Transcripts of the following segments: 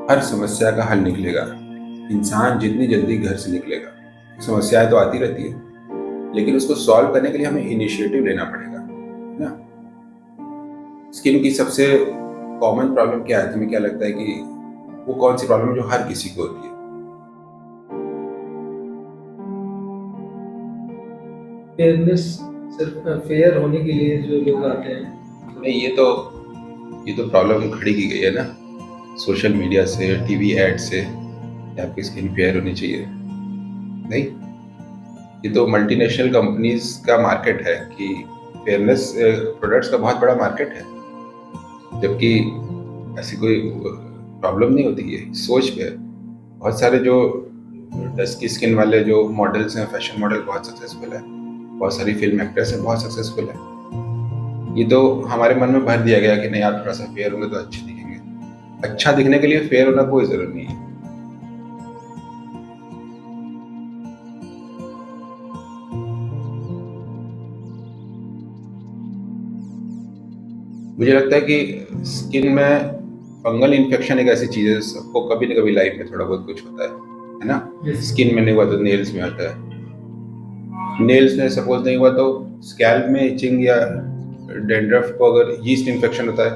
हर समस्या का हल निकलेगा। इंसान जितनी जल्दी घर से निकलेगा, समस्याएं तो आती रहती है, लेकिन उसको सॉल्व करने के लिए हमें इनिशिएटिव लेना पड़ेगा, है ना। स्किन की सबसे कॉमन प्रॉब्लम क्या है, तुम्हें क्या लगता है कि वो कौन सी प्रॉब्लम है जो हर किसी को होती है? फेयरनेस, सिर्फ फेयर होने के लिए जो लोग आते हैं नहीं, तो। ये तो प्रॉब्लम खड़ी की गई है ना, सोशल मीडिया से, टीवी एड से, कि आपकी स्किन फेयर होनी चाहिए। नहीं, ये तो मल्टीनेशनल कंपनीज का मार्केट है कि फेयरनेस प्रोडक्ट्स का बहुत बड़ा मार्केट है, जबकि ऐसी कोई प्रॉब्लम नहीं होती है, सोच पे है। बहुत सारे जो डस्की स्किन वाले जो मॉडल्स हैं, फैशन मॉडल, बहुत सक्सेसफुल है। बहुत सारी फिल्म एक्ट्रेस हैं, बहुत सक्सेसफुल है। ये तो हमारे मन में भर दिया गया कि नहीं, आप थोड़ा सा फेयर होंगे तो अच्छे दिखेंगे। अच्छा दिखने के लिए फेयर होना कोई जरूरत नहीं है। मुझे लगता है कि स्किन में फंगल इन्फेक्शन एक ऐसी चीज है, सबको कभी ना कभी लाइफ में थोड़ा बहुत कुछ होता है ना। यस। स्किन में नहीं हुआ तो नेल्स में होता है, नेल्स में सपोज नहीं हुआ तो स्कैल्प में इचिंग, या डेंड्रफ को अगर यीस्ट इन्फेक्शन होता है,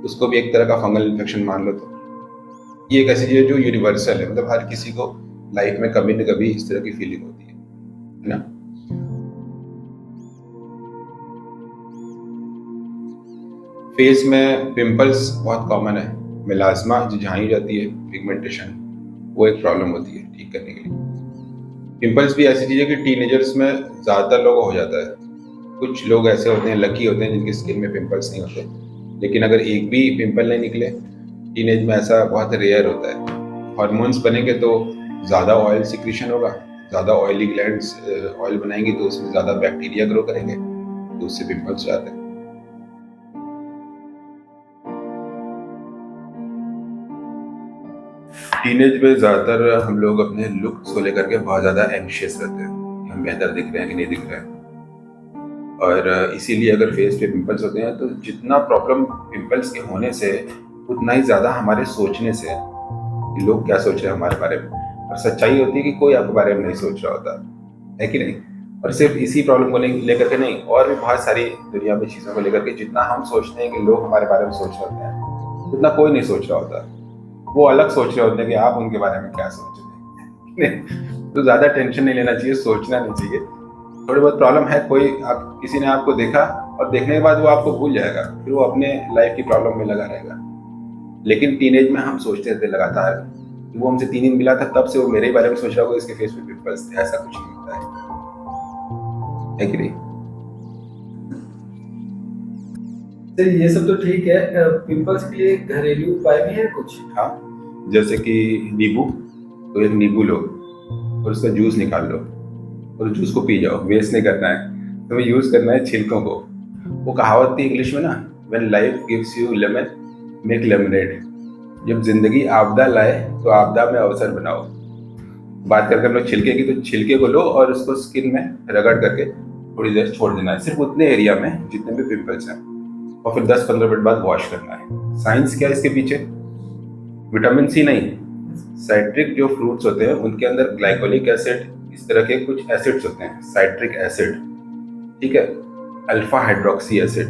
उसको भी एक तरह का फंगल इन्फेक्शन मान लो। तो ये एक ऐसी चीज है जो यूनिवर्सल है, मतलब हर किसी को लाइफ में कभी न कभी इस तरह की फीलिंग होती है ना। फेस में पिंपल्स बहुत कॉमन है। मेलास्मा जो जहाँ जाती है, पिगमेंटेशन, वो एक प्रॉब्लम होती है ठीक करने के लिए। पिंपल्स भी ऐसी चीज है कि टीनेजर्स में ज्यादातर लोगों को हो जाता है। कुछ लोग ऐसे होते हैं, लकी होते हैं, जिनकी स्किन में पिंपल्स नहीं होते। लेकिन अगर एक भी पिंपल नहीं निकले टीनेज में, ऐसा बहुत रेयर होता है। हार्मोन्स बनेंगे तो ज़्यादा ऑयल सिक्रीशन होगा, ज़्यादा ऑयली ग्लैंड्स ऑयल बनाएंगी तो उसमें ज़्यादा बैक्टीरिया ग्रो करेंगे, तो उससे पिंपल्स हो जाते हैं। टीनेज में ज़्यादातर हम लोग अपने लुक्स को लेकर के बहुत ज़्यादा एंशियस रहते हैं कि हम बेहतर दिख रहे हैं कि नहीं दिख रहे हैं। और इसीलिए अगर फेस पे पिंपल्स होते हैं तो जितना प्रॉब्लम पिंपल्स के होने से, उतना ही ज़्यादा हमारे सोचने से है कि लोग क्या सोच रहे हैं हमारे बारे में। और सच्चाई होती है कि कोई आपके बारे में नहीं सोच रहा होता है कि नहीं। और सिर्फ इसी प्रॉब्लम को लेकर के नहीं, और भी बहुत सारी दुनिया में चीज़ों को लेकर के जितना हम सोचते हैं कि लोग हमारे बारे में सोच रहे होते हैं, उतना कोई नहीं सोच रहा होता। वो अलग सोच रहे होते हैं कि आप उनके बारे में क्या सोच रहे हैं। तो ज़्यादा टेंशन नहीं लेना चाहिए, सोचना नहीं चाहिए। थोड़ी बहुत प्रॉब्लम है, कोई आप किसी ने आपको देखा और देखने के बाद वो आपको भूल जाएगा, फिर वो अपने लाइफ की प्रॉब्लम में लगा रहेगा। लेकिन टीनेज में हम सोचते रहते लगातार कि वो हमसे 3 दिन मिला था, तब से वो मेरे ही बारे में सोच रहा होगा, इसके फेस पे पिंपल्स थे। ऐसा कुछ नहीं होता है कि नहीं? सर ये सब तो ठीक है, पिंपल्स के लिए घरेलू उपाय भी है कुछ? हाँ, जैसे कि नींबू, तो एक नींबू लो और उसका जूस निकाल लो और जूस को पी जाओ, वेस्ट नहीं करना है। तुम्हें यूज करना है छिलकों को। वो कहावत थी इंग्लिश में ना, when life gives you lemon make lemonade. जब जिंदगी आपदा लाए तो आपदा में अवसर बनाओ। बात करके हम लोग छिलके की, तो छिलके को लो और उसको स्किन में रगड़ करके थोड़ी देर छोड़ देना है, सिर्फ उतने एरिया में जितने भी पिंपल्स हैं। और फिर 10-15 मिनट बाद वॉश करना है। साइंस क्या है इसके पीछे? विटामिन सी नहीं, साइट्रिक जो फ्रूट्स होते हैं उनके अंदर ग्लाइकोलिक एसिड, इस तरह के कुछ एसिड्स होते हैं, साइट्रिक एसिड, ठीक है। Alpha hydroxy acid,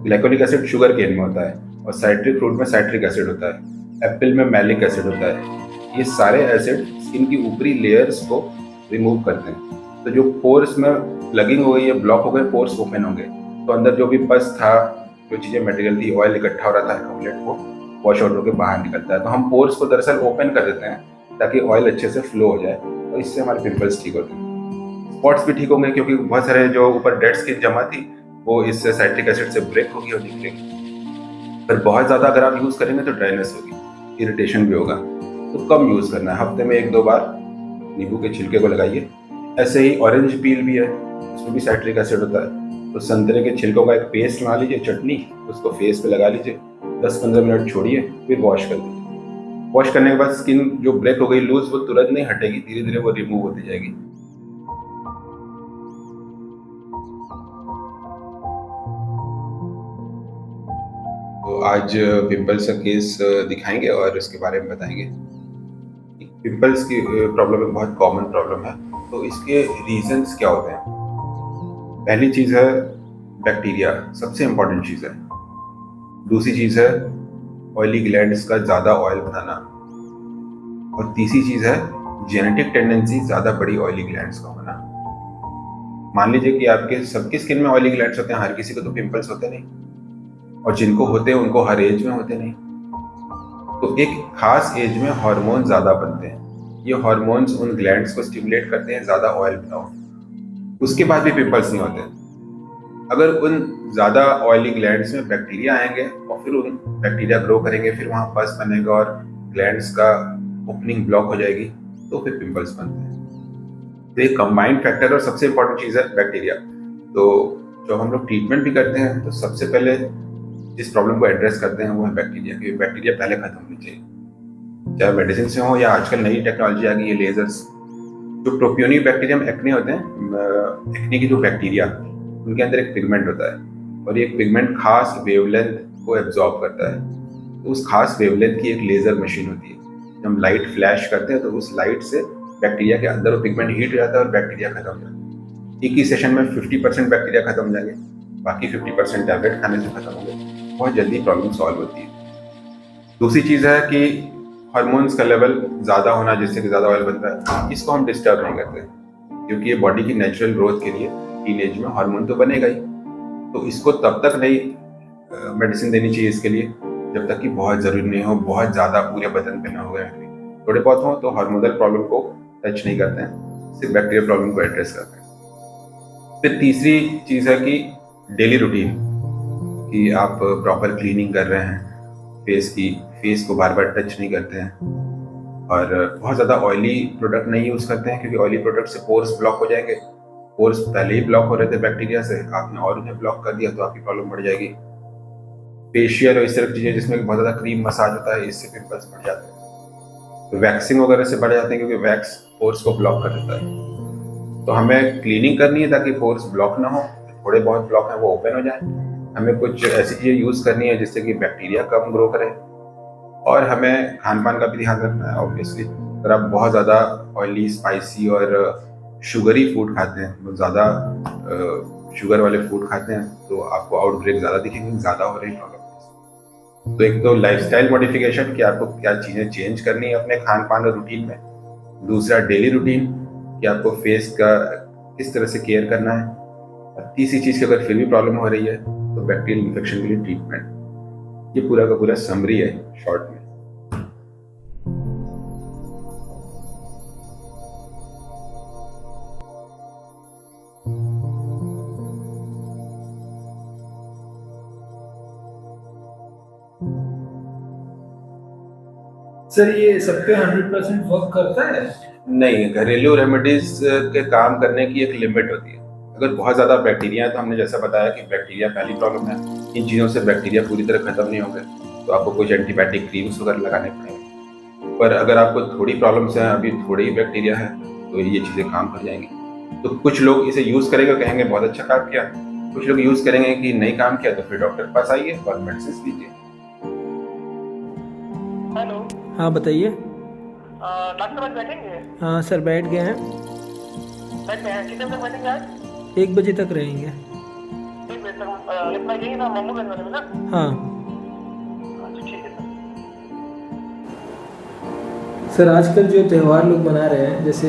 glycolic acid sugar cane में होता है, और साइट्रिक फ्रूट में साइट्रिक एसिड होता है, एप्पल में मैलिक एसिड होता है। ये सारे एसिड स्किन की ऊपरी लेयर्स को रिमूव करते हैं। तो जो पोर्स में प्लगिंग हो गई है, ब्लॉक हो गए, पोर्स ओपन होंगे, तो अंदर जो भी पस था, जो चीज़ें मटेरियल थी, ऑयल इकट्ठा हो रहा था एक्यूमुलेट, वो वॉश आउट होकर बाहर निकलता है। तो हम पोर्स को दरअसल ओपन कर देते हैं ताकि ऑयल अच्छे से फ्लो हो जाए, और इससे हमारे पिंपल्स ठीक होते हैं। स्पॉट्स भी ठीक होंगे, क्योंकि बहुत सारे जो ऊपर डेड स्किन जमा थी, वो इससे साइट्रिक एसिड से ब्रेक होगी और निकलेगी। पर बहुत ज़्यादा अगर आप यूज़ करेंगे तो ड्राइनेस होगी, इरिटेशन भी होगा। तो कम यूज़ करना है, हफ्ते में 1-2 बार नींबू के छिलके को लगाइए। ऐसे ही ऑरेंज पील भी है, उसमें भी साइट्रिक एसिड होता है। तो संतरे के छिलकों का एक पेस्ट बना लीजिए, चटनी, उसको फेस पे लगा लीजिए, 10-15 मिनट छोड़िए, फिर वॉश कर दीजिए। वॉश करने के बाद स्किन जो ब्रेक हो गई लूज, वो तुरंत नहीं हटेगी, धीरे धीरे वो रिमूव होती जाएगी। तो आज पिंपल्स का केस दिखाएंगे और इसके बारे में बताएंगे। पिंपल्स की प्रॉब्लम एक बहुत कॉमन प्रॉब्लम है, तो इसके रीजंस क्या होते हैं? पहली चीज़ है बैक्टीरिया, सबसे इम्पोर्टेंट चीज़ है। दूसरी चीज़ है ऑयली ग्लैंड्स का ज़्यादा ऑयल बनाना, और तीसरी चीज़ है जेनेटिक टेंडेंसी ज़्यादा बड़ी ऑयली ग्लैंड्स का होना। मान लीजिए कि आपके सबकी स्किन में ऑयली ग्लैंड्स होते हैं, हर किसी को तो पिंपल्स होते नहीं, और जिनको होते हैं उनको हर एज में होते नहीं। तो एक खास एज में हार्मोन ज़्यादा बनते हैं, ये हार्मोन्स उन ग्लैंड्स को स्टिमुलेट करते हैं ज़्यादा ऑयल बनाओ, उसके बाद भी पिंपल्स नहीं होते। अगर उन ज़्यादा ऑयली ग्लैंड्स में बैक्टीरिया आएंगे और फिर उन बैक्टीरिया ग्रो करेंगे, फिर वहाँ पस बनेगा और ग्लैंड्स का ओपनिंग ब्लॉक हो जाएगी, तो फिर पिंपल्स बनते हैं। तो ये कंबाइंड फैक्टर और सबसे इंपॉर्टेंट चीज़ है बैक्टीरिया। तो जब हम लोग ट्रीटमेंट भी करते हैं तो सबसे पहले जिस प्रॉब्लम को एड्रेस करते हैं वो है बैक्टीरिया, क्योंकि बैक्टीरिया पहले खत्म होनी चाहिए, चाहे मेडिसिन से हो या आजकल नई टेक्नोलॉजी आ गई है लेजर्स। जो प्रोपियोनिक बैक्टीरियम एक्ने होते हैं, एक्ने की जो बैक्टीरिया, उनके अंदर एक पिगमेंट होता है, और ये पिगमेंट खास वेवलेंथ को एब्जॉर्ब करता है। तो उस खास वेवलेंथ की एक लेज़र मशीन होती है, जब हम लाइट फ्लैश करते हैं तो उस लाइट से बैक्टीरिया के अंदर वो पिगमेंट हीट हो जाता है और बैक्टीरिया खत्म हो जाता है। एक ही सेशन में 50% बैक्टीरिया खत्म हो जाएंगे, बाकी 50% टैबलेट खाने से खत्म होंगे। बहुत जल्दी प्रॉब्लम सॉल्व होती है। दूसरी चीज़ है कि हार्मोन्स का लेवल ज़्यादा होना, जिससे कि ज़्यादा ऑयल बनता है, इसको हम डिस्टर्ब नहीं करते, क्योंकि ये बॉडी की नेचुरल ग्रोथ के लिए टीनेज में हार्मोन तो बनेगा ही। तो इसको तब तक नहीं मेडिसिन देनी चाहिए इसके लिए जब तक कि बहुत ज़रूरी नहीं हो, बहुत ज़्यादा पूरे बदन पे ना हो गए। थोड़े बहुत हो तो हार्मोनल प्रॉब्लम को टच नहीं करते हैं, सिर्फ बैक्टीरिया प्रॉब्लम को एड्रेस करते हैं। फिर तीसरी चीज़ है कि डेली रूटीन, कि आप प्रॉपर क्लीनिंग कर रहे हैं फेस को बार बार टच नहीं करते हैं, और बहुत ज़्यादा ऑयली प्रोडक्ट नहीं यूज़ करते हैं, क्योंकि ऑयली प्रोडक्ट से पोर्स ब्लॉक हो जाएंगे। पोर्स पहले ही ब्लॉक हो रहे थे बैक्टीरिया से, आपने और उन्हें ब्लॉक कर दिया तो आपकी प्रॉब्लम बढ़ जाएगी। फेशियल और इस तरह की चीज़ें जिसमें बहुत ज़्यादा क्रीम मसाज होता है, इससे पिंपल्स बढ़ जाते हैं। तो वैक्सिंग वगैरह से बढ़ जाते हैं, क्योंकि वैक्स पोर्स को ब्लॉक कर देता है। तो हमें क्लीनिंग करनी है ताकि पोर्स ब्लॉक ना हो, थोड़े बहुत ब्लॉक हैं वो ओपन हो जाए। हमें कुछ ऐसी चीज़ें यूज़ करनी है जिससे कि बैक्टीरिया कम ग्रो करे, और हमें खान पान का भी ध्यान रखना है। ऑब्वियसली अगर आप बहुत ज़्यादा ऑयली, स्पाइसी और शुगरी फूड खाते हैं, बहुत ज़्यादा शुगर वाले फूड खाते हैं, तो आपको आउटब्रेक ज़्यादा दिखेंगे, ज़्यादा हो रही प्रॉब्लम। तो एक तो लाइफस्टाइल मॉडिफिकेशन, कि आपको क्या चीज़ें चेंज करनी है अपने खान पान और रूटीन में। दूसरा डेली रूटीन, कि आपको फेस का किस तरह से केयर करना है। और तीसरी चीज़ की अगर फिर भी प्रॉब्लम हो रही है तो बैक्टीरियल इन्फेक्शन के लिए ट्रीटमेंट। ये पूरा का पूरा समरी है शॉर्ट में। सर ये सब पे 100% वर्क करता है? नहीं, घरेलू रेमेडीज के काम करने की एक लिमिट होती है। अगर बहुत ज़्यादा बैक्टीरिया है, तो हमने जैसा बताया कि बैक्टीरिया पहली प्रॉब्लम है, इन चीज़ों से बैक्टीरिया पूरी तरह खत्म नहीं होंगे, तो आपको कुछ एंटीबायोटिक क्रीम्स वगैरह लगाने पड़ेंगे। पर अगर आपको थोड़ी प्रॉब्लम्स हैं, अभी थोड़े ही बैक्टीरिया है, तो ये चीज़ें काम कर जाएंगी। तो कुछ लोग इसे यूज़ करेंगे, कहेंगे बहुत अच्छा काम किया, कुछ लोग यूज़ करेंगे कि नहीं काम किया, तो फिर डॉक्टर के पास आइए और मेडिसिन लीजिए। हेलो। हाँ बताइए। डॉक्टर आज बैठेंगे? हाँ सर बैठ गए हैं। बैठे हैं, कितने तक बैठेंगे आज? 1 बजे तक रहेंगे। 1 बजे तक इतना यही ना, मम्मूगंज वाले में ना? हाँ अच्छा ठीक है सर, आजकल जो त्यौहार लोग मना रहे हैं, जैसे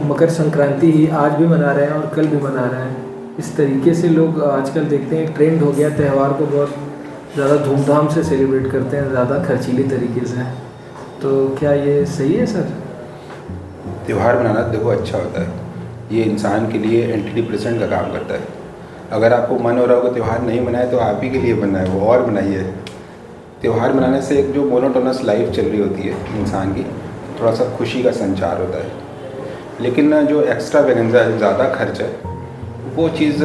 मकर संक्रांति ही आज भी मना रहे हैं और कल भी मना रहे हैं। इस तरीके से लोग आजकल देखते हैं, ट्रेंड हो गया त्यौहार को बहुत ज़्यादा धूमधाम से सेलिब्रेट करते हैं, ज़्यादा खर्चीली तरीके से। तो क्या ये सही है सर? त्यौहार मनाना देखो अच्छा होता है, ये इंसान के लिए एंटी डिप्रेसेंट का काम करता है। अगर आपको मन हो रहा हो कि त्यौहार नहीं मनाए, तो आप ही के लिए बनाए, वो और बनाइए। त्यौहार मनाने से एक जो मोनोटोनस लाइफ चल रही होती है इंसान की, थोड़ा सा खुशी का संचार होता है। लेकिन जो एक्स्ट्रा वेगेंजा ज़्यादा खर्च है, वो चीज़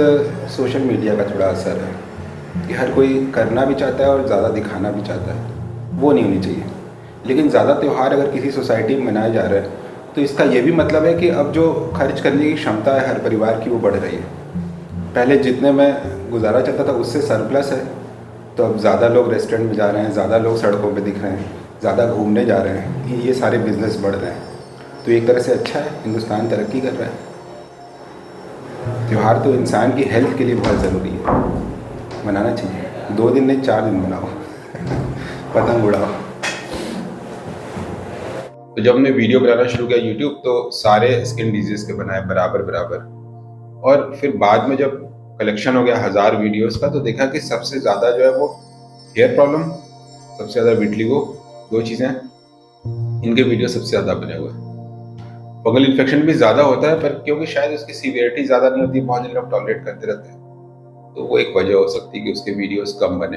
सोशल मीडिया का थोड़ा असर है, कि हर कोई करना भी चाहता है और ज़्यादा दिखाना भी चाहता है, वो नहीं होनी चाहिए। लेकिन ज़्यादा त्यौहार अगर किसी सोसाइटी में मनाया जा रहा है, तो इसका ये भी मतलब है कि अब जो खर्च करने की क्षमता है हर परिवार की, वो बढ़ रही है। पहले जितने में गुजारा चलता था उससे सरप्लस है, तो अब ज़्यादा लोग रेस्टोरेंट में जा रहे हैं, ज़्यादा लोग सड़कों पे दिख रहे हैं, ज़्यादा घूमने जा रहे हैं, ये सारे बिजनेस बढ़ रहे हैं। तो एक तरह से अच्छा है, हिंदुस्तान तरक्की कर रहा है। त्यौहार तो इंसान की हेल्थ के लिए बहुत ज़रूरी है, मनाना चाहिए। 2 दिन नहीं 4 दिन मनाओ पतंग उड़ाओ। तो जब हमने वीडियो बनाना शुरू किया यूट्यूब, तो सारे स्किन डिजीज़ के बनाए बराबर बराबर, और फिर बाद में जब कलेक्शन हो गया 1000 वीडियोस का, तो देखा कि सबसे ज़्यादा जो है वो हेयर प्रॉब्लम, सबसे ज़्यादा विटलिगो, 2 चीज़ें इनके वीडियो सबसे ज़्यादा बने हुए हैं। फंगल इन्फेक्शन भी ज़्यादा होता है, पर क्योंकि शायद उसकी सीवियरिटी ज़्यादा नहीं होती, बहुत जल्दी लोग टॉलरेट करते रहते हैं, तो वो एक वजह हो सकती है कि उसके वीडियोस कम बने।